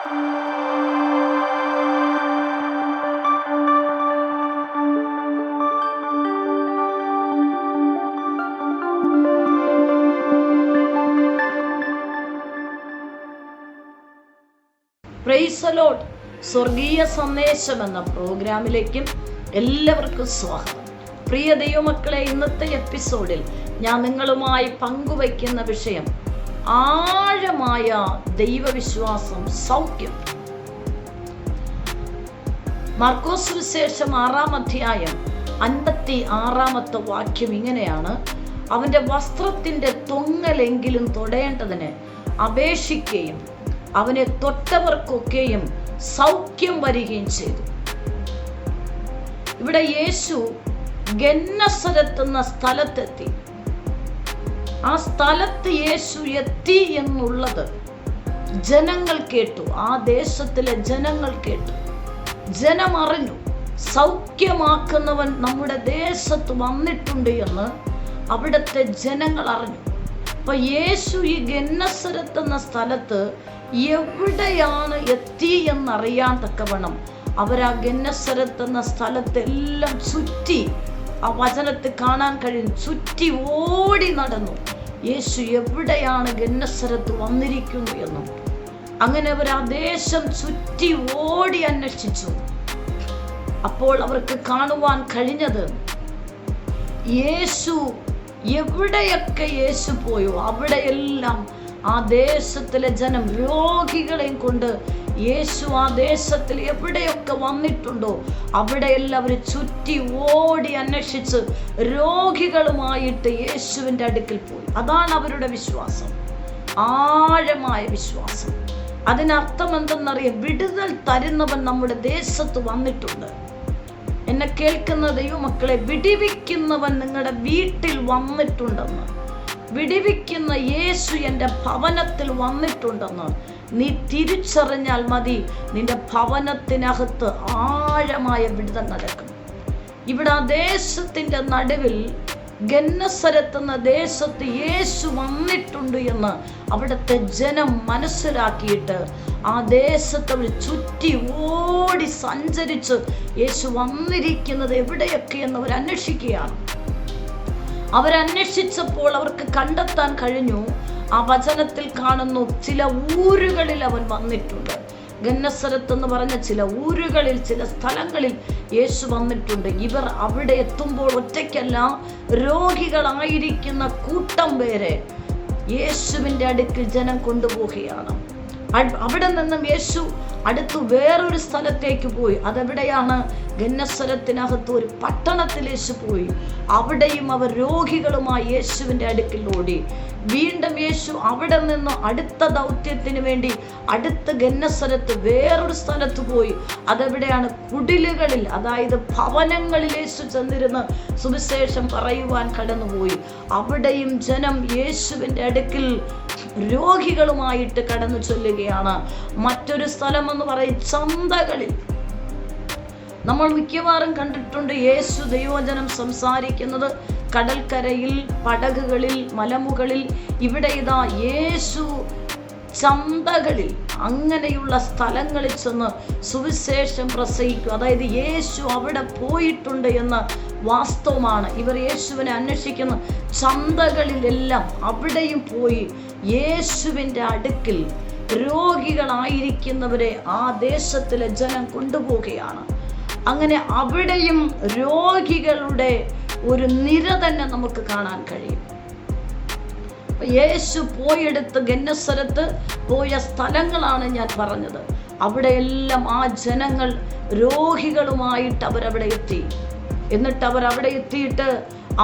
Praise the Lord. സ്വർഗീയ സന്ദേശം എന്ന പ്രോഗ്രാമിലേക്കും എല്ലാവർക്കും സ്വാഗതം. പ്രിയ ദൈവമക്കളെ, ഇന്നത്തെ എപ്പിസോഡിൽ ഞാൻ നിങ്ങളുമായി പങ്കുവയ്ക്കുന്ന വിഷയം ആഴമായ ദൈവവിശ്വാസം, സൗഖ്യം. മാർക്കോസ് സുവിശേഷം 6-ാം അധ്യായം 56-ാമത്തെ വാക്യം ഇങ്ങനെയാണ്: അവന്റെ വസ്ത്രത്തിന്റെ തൊങ്ങലെങ്കിലും തൊടേണ്ടതിന് അപേക്ഷിക്കുകയും അവനെ തൊട്ടവർക്കൊക്കെയും സൗഖ്യം വരികയും ചെയ്തു. ഇവിടെ യേശു ഗന്നസരത്ത് എന്ന സ്ഥലത്തെത്തി. ആ സ്ഥലത്ത് യേശു എത്തി എന്നുള്ളത് ജനങ്ങൾ കേട്ടു. ആ ദേശത്തിലെ ജനങ്ങൾ കേട്ടു, ജനം അറിഞ്ഞു. സൗഖ്യമാക്കുന്നവൻ നമ്മുടെ ദേശത്ത് വന്നിട്ടുണ്ട് എന്ന് അവിടുത്തെ ജനങ്ങൾ അറിഞ്ഞു. അപ്പൊ യേശു ഈ ഗന്നസരത്ത് എന്ന സ്ഥലത്ത് എവിടെയാണ് എത്തി എന്നറിയാൻ തക്കവണ്ണം അവരാ ഗന്നസരത്ത് എന്ന സ്ഥലത്തെല്ലാം ചുറ്റി, ആ വചനത്തിൽ കാണാൻ കഴിയും, ചുറ്റി ഓടി നടന്നു. യേശു എവിടെയാണ് ഗന്നസരത്ത് വന്നിരിക്കുന്നു എന്നും. അങ്ങനെ അവർ ആ ദേശം ചുറ്റി ഓടി അന്വേഷിച്ചു. അപ്പോൾ അവർക്ക് കാണുവാൻ കഴിഞ്ഞത്, യേശു എവിടെയൊക്കെ യേശു പോയോ അവിടെയെല്ലാം ആ ദേശത്തിലെ ജനം രോഗികളെയും കൊണ്ട് യേശു ആ ദേശത്തിൽ എവിടെയൊക്കെ വന്നിട്ടുണ്ടോ അവിടെയെല്ലാം അവർ ചുറ്റി ഓടി അന്വേഷിച്ച് രോഗികളുമായിട്ട് യേശുവിൻ്റെ അടുക്കൽ പോയി. അതാണ് അവരുടെ വിശ്വാസം, ആഴമായ വിശ്വാസം. അതിനർത്ഥം എന്തെന്നറിയാം, വിടുതൽ തരുന്നവൻ നമ്മുടെ ദേശത്ത് വന്നിട്ടുണ്ട്. എന്നെ കേൾക്കുന്ന ദൈവമക്കളെ, വിടിവിക്കുന്നവൻ നിങ്ങളുടെ വീട്ടിൽ വന്നിട്ടുണ്ടെന്ന്, വിടിവിക്കുന്ന യേശു എൻ്റെ ഭവനത്തിൽ വന്നിട്ടുണ്ടെന്ന് നീ തിരിച്ചറിഞ്ഞാൽ മതി. നിന്റെ ഭവനത്തിനകത്ത് ആഴമായ വിടുതൽ നടക്കും. ഇവിടെ ആ ദേശത്തിൻ്റെ നടുവിൽ, ഗന്നസരത്ത് എന്ന ദേശത്ത് യേശു വന്നിട്ടുണ്ട് എന്ന് അവിടുത്തെ ജനം മനസ്സിലാക്കിയിട്ട് ആ ദേശത്ത് അവർ ചുറ്റി ഓടി സഞ്ചരിച്ച് യേശു വന്നിരിക്കുന്നത് എവിടെയൊക്കെയെന്ന് അവർ അന്വേഷിക്കുകയാണ്. അവരന്വേഷിച്ചപ്പോൾ അവർക്ക് കണ്ടെത്താൻ കഴിഞ്ഞു, ആ വചനത്തിൽ കാണുന്നു, ചില ഊരുകളിൽ അവൻ വന്നിട്ടുണ്ട്. ഗന്നസരത്ത് എന്ന് പറഞ്ഞ ചില ഊരുകളിൽ, ചില സ്ഥലങ്ങളിൽ യേശു വന്നിട്ടുണ്ട്. ഇവർ അവിടെ എത്തുമ്പോൾ ഒറ്റയ്ക്കല്ല, രോഗികളായിരിക്കുന്ന കൂട്ടം പേരെ യേശുവിൻ്റെ അടുക്കൽ ജനം കൊണ്ടുപോവുകയാണ്. അവിടെ നിന്നും യേശു അടുത്ത് വേറൊരു സ്ഥലത്തേക്ക് പോയി. അതെവിടെയാണ്? ഗന്നസരത്തിനകത്ത് ഒരു പട്ടണത്തിൽ യേശു പോയി. അവിടെയും അവർ രോഗികളുമായി യേശുവിൻ്റെ അടുക്കൽ ഓടി. വീണ്ടും യേശു അവിടെ നിന്ന് അടുത്ത ദൗത്യത്തിന് വേണ്ടി അടുത്ത ഗന്നസരത്ത് വേറൊരു സ്ഥലത്ത് പോയി. അതെവിടെയാണ്? കുടിലുകളിൽ, അതായത് ഭവനങ്ങളിൽ യേശു ചെന്നിരുന്ന് സുവിശേഷം പറയുവാൻ കടന്നുപോയി. അവിടെയും ജനം യേശുവിൻ്റെ അടുക്കൽ രോഗികളുമായിട്ട് കടന്നു ചൊല്ലുകയാണ്. മറ്റൊരു സ്ഥലം എന്ന് പറയും ചന്തകളിൽ. നമ്മൾ മിക്കവാറും കണ്ടിട്ടുണ്ട് യേശു ദൈവവചനം സംസാരിക്കുന്നത് കടൽക്കരയിൽ, പടകുകളിൽ, മലമുകളിൽ. ഇവിടെ ഇതാ യേശു ചന്തകളിൽ, അങ്ങനെയുള്ള സ്ഥലങ്ങളിൽ ചെന്ന് സുവിശേഷം പ്രസംഗിക്കും. അതായത് യേശു അവിടെ പോയിട്ടുണ്ട് എന്ന വാസ്തവമാണ്. ഇവർ യേശുവിനെ അന്വേഷിക്കുന്ന ചന്തകളിലെല്ലാം അവിടെയും പോയി യേശുവിൻ്റെ അടുക്കൽ രോഗികളായിരിക്കുന്നവരെ ആ ദേശത്തിലെ ജനം കൊണ്ടുപോവുകയാണ്. അങ്ങനെ അവിടെയും രോഗികളുടെ ഒരു നിര തന്നെ നമുക്ക് കാണാൻ കഴിയും. യേശു പോയെടുത്ത് ഗന്നസരത്ത് പോയ സ്ഥലങ്ങളാണ് ഞാൻ പറഞ്ഞത്. അവിടെയെല്ലാം ആ ജനങ്ങൾ രോഗികളുമായിട്ട് അവരവിടെ എത്തി. എന്നിട്ട് അവരവിടെ എത്തിയിട്ട്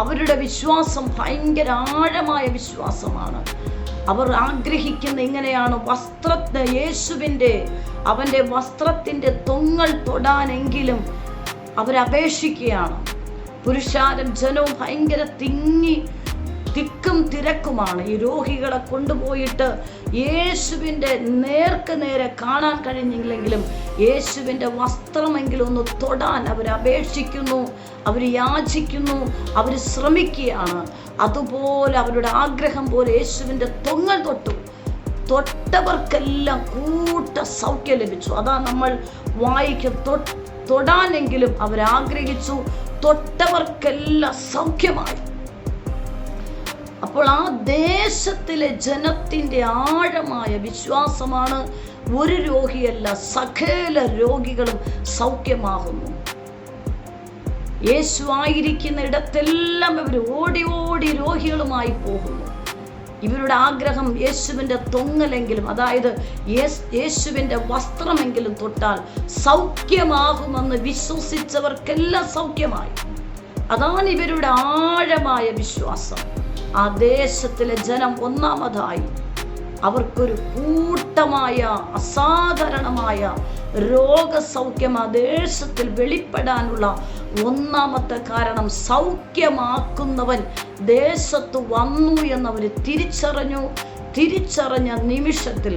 അവരുടെ വിശ്വാസം ഭയങ്കര ആഴമായ വിശ്വാസമാണ്. അവർ ആഗ്രഹിക്കുന്ന ഇങ്ങനെയാണ്, യേശുവിൻ്റെ അവൻ്റെ വസ്ത്രത്തിൻ്റെ തൊങ്ങൽ തൊടാനെങ്കിലും അവരപേക്ഷിക്കുകയാണ്. പുരുഷാരം ജനവും ഭയങ്കര തിക്കും തിരക്കുമാണ്. ഈ രോഗികളെ കൊണ്ടുപോയിട്ട് യേശുവിൻ്റെ നേർക്ക് നേരെ കാണാൻ കഴിഞ്ഞില്ലെങ്കിലും യേശുവിൻ്റെ വസ്ത്രമെങ്കിലും ഒന്ന് തൊടാൻ അവരപേക്ഷിക്കുന്നു, അവർ യാചിക്കുന്നു, അവർ ശ്രമിക്കുകയാണ്. അതുപോലെ അവരുടെ ആഗ്രഹം പോലെ യേശുവിൻ്റെ തൊങ്ങൽ തൊട്ടു. തൊട്ടവർക്കെല്ലാം കൂട്ട സൗഖ്യം ലഭിച്ചു. അതാ നമ്മൾ വായിക്കും, തൊടാനെങ്കിലും അവരാഗ്രഹിച്ചു, തൊട്ടവർക്കെല്ലാം സൗഖ്യമായി. അപ്പോൾ ആ ദേശത്തിലെ ജനത്തിന്റെ ആഴമായ വിശ്വാസമാണ് ഒരു രോഗിയല്ല, സകല രോഗികളും സൗഖ്യമാകുന്നു. യേശു ആയിരിക്കുന്ന ഇടത്തെല്ലാം ഇവർ ഓടി ഓടി രോഗികളുമായി പോകുന്നു. ഇവരുടെ ആഗ്രഹം യേശുവിൻ്റെ തൊങ്ങലെങ്കിലും, അതായത് യേശുവിൻ്റെ വസ്ത്രമെങ്കിലും തൊട്ടാൽ സൗഖ്യമാകുമെന്ന് വിശ്വസിച്ചവർക്കെല്ലാം സൗഖ്യമായി. അതാണ് ഇവരുടെ ആഴമായ വിശ്വാസം. ആ ദേശത്തിലെ ജനം ഒന്നാമതായി അവർക്കൊരു കൂട്ടമായ അസാധാരണമായ രോഗസൗഖ്യം ആ ദേശത്തിൽ വെളിപ്പെടാനുള്ള ഒന്നാമത്തെ കാരണം, സൗഖ്യമാക്കുന്നവൻ ദേശത്ത് വന്നു എന്നവർ തിരിച്ചറിഞ്ഞ നിമിഷത്തിൽ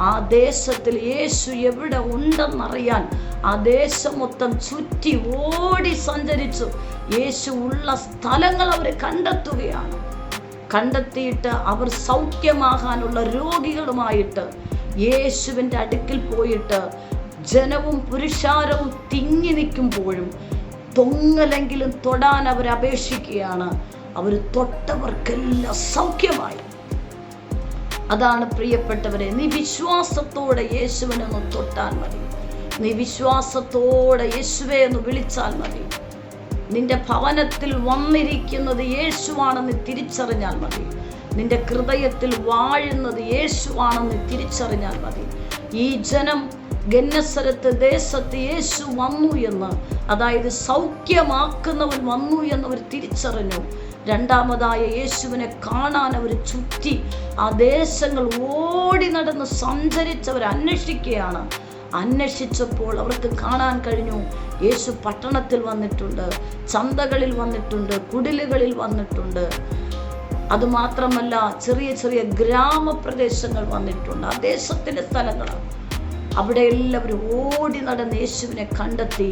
ആ ദേശത്തിൽ യേശു എവിടെ ഉണ്ടെന്നറിയാൻ ആ ദേശം മൊത്തം ചുറ്റി ഓടി സഞ്ചരിച്ചു യേശു ഉള്ള സ്ഥലങ്ങൾ അവർ കണ്ടെത്തുകയാണ്. കണ്ടെത്തിയിട്ട് അവർ സൗഖ്യമാകാനുള്ള രോഗികളുമായിട്ട് യേശുവിൻ്റെ അടുക്കൽ പോയിട്ട് ജനവും പുരുഷാരവും തിങ്ങി നിൽക്കുമ്പോഴും തൊങ്ങലെങ്കിലും തൊടാൻ അവർ അപേക്ഷിക്കുകയാണ്. അവർ തൊട്ടവർക്കെല്ലാം സൗഖ്യമായി. അതാണ് പ്രിയപ്പെട്ടവരെ, നീ വിശ്വാസത്തോടെ യേശുവിനൊന്ന് തൊട്ടാൽ മതി. നീ വിശ്വാസത്തോടെ യേശുവെ ഒന്ന് വിളിച്ചാൽ മതി. നിന്റെ ഭവനത്തിൽ വന്നിരിക്കുന്നത് യേശുവാണെന്ന് തിരിച്ചറിഞ്ഞാൽ മതി. നിന്റെ ഹൃദയത്തിൽ വാഴുന്നത് യേശുവാണെന്ന് തിരിച്ചറിഞ്ഞാൽ മതി. ഈ ജനം ഗന്നസരത്ത് ദേശത്ത് യേശു വന്നു എന്ന്, അതായത് സൗഖ്യമാക്കുന്നവൻ വന്നു എന്നവർ തിരിച്ചറിഞ്ഞു. രണ്ടാമതായ യേശുവിനെ കാണാൻ അവർ ചുറ്റി ആ ദേശങ്ങൾ ഓടി നടന്ന് സഞ്ചരിച്ചവർ അന്വേഷിക്കുകയാണ്. അന്വേഷിച്ചപ്പോൾ അവർക്ക് കാണാൻ കഴിഞ്ഞു, യേശു പട്ടണത്തിൽ വന്നിട്ടുണ്ട്, ചന്തകളിൽ വന്നിട്ടുണ്ട്, കുടിലുകളിൽ വന്നിട്ടുണ്ട്. അതുമാത്രമല്ല, ചെറിയ ചെറിയ ഗ്രാമപ്രദേശങ്ങൾ വന്നിട്ടുണ്ട്. ആ ദേശത്തിൻ്റെ സ്ഥലങ്ങളാണ്. അവിടെ എല്ലാവരും ഓടി നടന്ന് യേശുവിനെ കണ്ടെത്തി.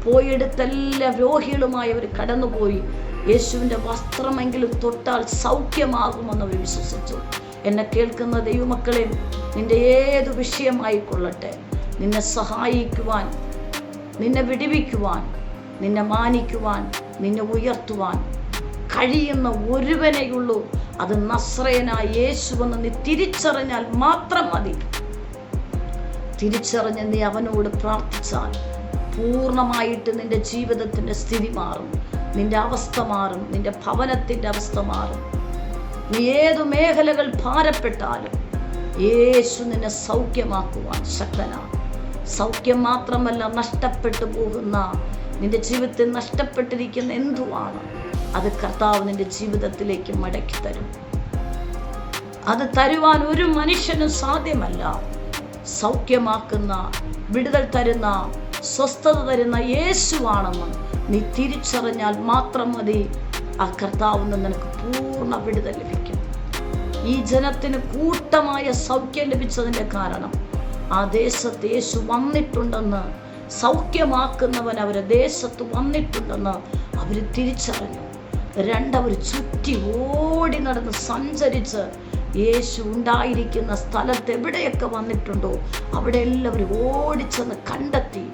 പോയെടുത്തെല്ലാ രോഗികളുമായി അവർ കടന്നുപോയി. യേശുവിൻ്റെ വസ്ത്രമെങ്കിലും തൊട്ടാൽ സൗഖ്യമാകുമെന്ന് അവർ വിശ്വസിച്ചു. എന്നെ കേൾക്കുന്ന ദൈവമക്കളെ, നിന്റെ ഏതു വിഷയമായിക്കൊള്ളട്ടെ, നിന്നെ സഹായിക്കുവാൻ, നിന്നെ വിടുവിക്കുവാൻ, നിന്നെ മാനിക്കുവാൻ, നിന്നെ ഉയർത്തുവാൻ കഴിയുന്ന ഒരുവനെയുള്ളൂ. അത് നസ്രയനായ യേശുവെന്ന് നീ തിരിച്ചറിഞ്ഞാൽ മാത്രം മതി. തിരിച്ചറിഞ്ഞ് നീ അവനോട് പ്രാർത്ഥിച്ചാൽ പൂർണ്ണമായിട്ട് നിന്റെ ജീവിതത്തിൻ്റെ സ്ഥിതി മാറും, നിന്റെ അവസ്ഥ മാറും, നിന്റെ ഭവനത്തിൻ്റെ അവസ്ഥ മാറും. നീ ഏതു മേഖലകൾ ഭാരപ്പെട്ടാലും യേശു നിന്നെ സൗഖ്യമാക്കുവാൻ ശക്തനാണ്. സൗഖ്യം മാത്രമല്ല, നഷ്ടപ്പെട്ടു പോകുന്ന, നിന്റെ ജീവിതത്തിൽ നഷ്ടപ്പെട്ടിരിക്കുന്ന എന്തുവാണ് അത് കർത്താവ് നിന്റെ ജീവിതത്തിലേക്ക് മടക്കി തരും. അത് തരുവാൻ ഒരു മനുഷ്യനും സാധ്യമല്ല. സൗഖ്യമാക്കുന്ന, വിടുതൽ തരുന്ന, സ്വസ്ഥത തരുന്ന യേശുവാണെന്ന് നീ തിരിച്ചറിഞ്ഞാൽ മാത്രം മതി. ആ കർത്താവിൽ നിന്ന് നിനക്ക് പൂർണ്ണ വിടുതൽ ലഭിക്കും. ഈ ജനത്തിന് കൂട്ടമായ സൗഖ്യം ലഭിച്ചതിൻ്റെ കാരണം ആ ദേശത്ത് യേശു വന്നിട്ടുണ്ടെന്ന്, സൗഖ്യമാക്കുന്നവൻ അവരെ ദേശത്ത് വന്നിട്ടുണ്ടെന്ന് അവർ തിരിച്ചറിഞ്ഞു. രണ്ടവർ ചുറ്റി ഓടി നടന്ന് സഞ്ചരിച്ച് യേശു ഉണ്ടായിരിക്കുന്ന സ്ഥലത്ത് എവിടെയൊക്കെ വന്നിട്ടുണ്ടോ അവിടെ എല്ലാവരും ഓടിച്ചെന്ന് കണ്ടെത്തി.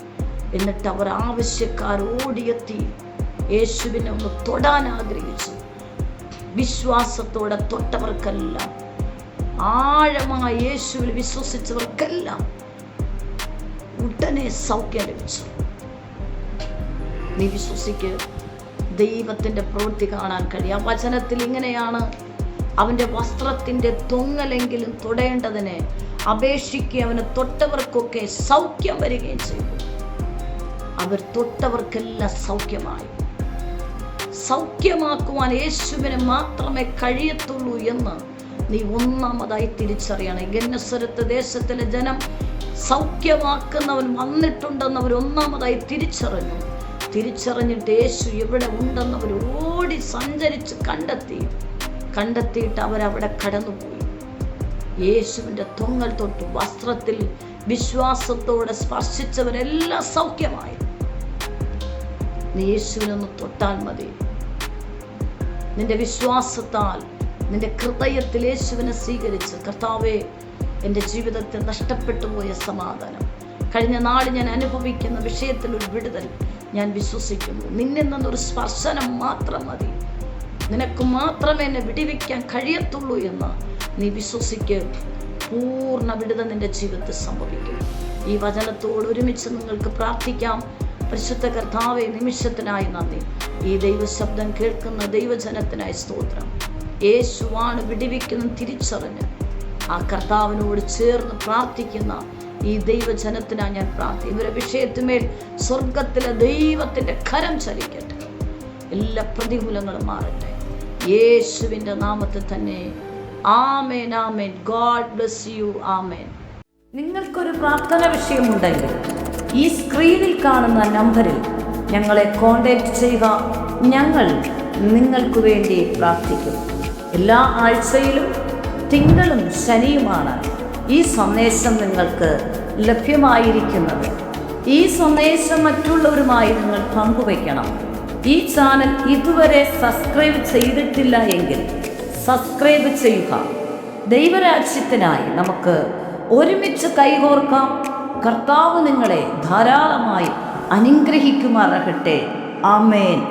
എന്നിട്ട് അവർ ആവശ്യക്കാർ ഓടിയെത്തി യേശുവിനെ ഒന്ന് തൊടാൻ ആഗ്രഹിച്ചു. വിശ്വാസത്തോടെ തൊട്ടവർക്കെല്ലാം, ആഴമായി യേശുവിൽ വിശ്വസിച്ചവർക്കെല്ലാം ഉടനെ സൗഖ്യം ലഭിച്ചു. നീ വിശ്വസിക്ക്, ദൈവത്തിൻ്റെ പ്രവൃത്തി കാണാൻ കഴിയും. ആ വചനത്തിൽ ഇങ്ങനെയാണ്, അവൻ്റെ വസ്ത്രത്തിൻ്റെ തൊങ്ങലെങ്കിലും തൊടേണ്ടതിനെ അപേക്ഷിക്കുക, അവന് തൊട്ടവർക്കൊക്കെ സൗഖ്യം വരികയും ചെയ്തു. അവർ തൊട്ടവർക്കെല്ലാം സൗഖ്യമായി. സൗഖ്യമാക്കുവാൻ യേശുവിനെ മാത്രമേ കഴിയത്തുള്ളൂ എന്ന് നീ ഒന്നാമതായി തിരിച്ചറിയണം. ഗന്നസരത്ത് ദേശത്തിലെ ജനം സൗഖ്യമാക്കുന്നവൻ വന്നിട്ടുണ്ടെന്ന് അവർ ഒന്നാമതായി തിരിച്ചറിഞ്ഞിട്ട് യേശു എവിടെ ഉണ്ടെന്നവർ ഓടി സഞ്ചരിച്ച് കണ്ടെത്തിയിട്ട് അവരവിടെ കടന്നുപോയി. യേശുവിൻ്റെ തൊങ്ങൽ തൊട്ടു. വസ്ത്രത്തിൽ വിശ്വാസത്തോടെ സ്പർശിച്ചവരെല്ലാം സൗഖ്യമായി. നീ യേശുവിനൊന്ന് തൊട്ടാൽ മതി. നിന്റെ വിശ്വാസത്താൽ നിന്റെ ഹൃദയത്തിൽ യേശുവിനെ സ്വീകരിച്ച്, കർത്താവേ എൻ്റെ ജീവിതത്തിൽ നഷ്ടപ്പെട്ടു പോയ സമാധാനം, കഴിഞ്ഞ നാൾ ഞാൻ അനുഭവിക്കുന്ന വിഷയത്തിൽ ഒരു വിടുതൽ ഞാൻ വിശ്വസിക്കുന്നു. നിന്നിൽ നിന്നൊരു സ്പർശനം മാത്രം മതി, നിനക്ക് മാത്രമേ എന്നെ വിടിവെക്കാൻ കഴിയത്തുള്ളൂ എന്ന് നീ വിശ്വസിക്കുക. പൂർണ്ണ വിടുതൽ നിന്റെ ജീവിതത്തിൽ സംഭവിക്കും. ഈ വചനത്തോട് ഒരുമിച്ച് നിങ്ങൾക്ക് പ്രാർത്ഥിക്കാം. പരിശുദ്ധ കർത്താവേ, നിമിഷത്തിനായി നന്ദി. ഈ ദൈവശബ്ദം കേൾക്കുന്ന ദൈവജനത്തിനായി സ്തോത്രം. യേശുവാണ് വിടിവിക്കുന്ന തിരിച്ചറിഞ്ഞ് ആ കർത്താവിനോട് ചേർന്ന് പ്രാർത്ഥിക്കുന്ന ഈ ദൈവജനത്തിനായി ഞാൻ പ്രാർത്ഥിക്കും. ഇവരുടെ വിഷയത്തിന്മേൽ സ്വർഗത്തിലെ ദൈവത്തിൻ്റെ കരം ചലിക്കട്ടെ. എല്ലാ പ്രതികൂലങ്ങളും മാറട്ടെ യേശുവിൻ്റെ നാമത്തിൽ തന്നെ. ആമേൻ, ആമേൻ. God bless you. ആമേൻ. നിങ്ങൾക്കൊരു പ്രാർത്ഥന വിഷയമുണ്ടെങ്കിൽ ഈ സ്ക്രീനിൽ കാണുന്ന നമ്പറിൽ ഞങ്ങളെ കോൺടാക്റ്റ് ചെയ്യുക. ഞങ്ങൾ നിങ്ങൾക്ക് വേണ്ടി പ്രാർത്ഥിക്കും. എല്ലാ ആഴ്ചയിലും തിങ്കളും ശനിയുമാണ് ഈ സന്ദേശം നിങ്ങൾക്ക് ലഭ്യമായിരിക്കുന്നത്. ഈ സന്ദേശം മറ്റുള്ളവരുമായി നിങ്ങൾ പങ്കുവയ്ക്കണം. ഈ ചാനൽ ഇതുവരെ സബ്സ്ക്രൈബ് ചെയ്തിട്ടില്ല എങ്കിൽ സബ്സ്ക്രൈബ് ചെയ്യുക. ദൈവരാജ്യത്തിനായി നമുക്ക് ഒരുമിച്ച് കൈകോർക്കാം. കർത്താവ് നിങ്ങളെ ധാരാളമായി അനുഗ്രഹിക്കുമാറാകട്ടെ. ആമേൻ.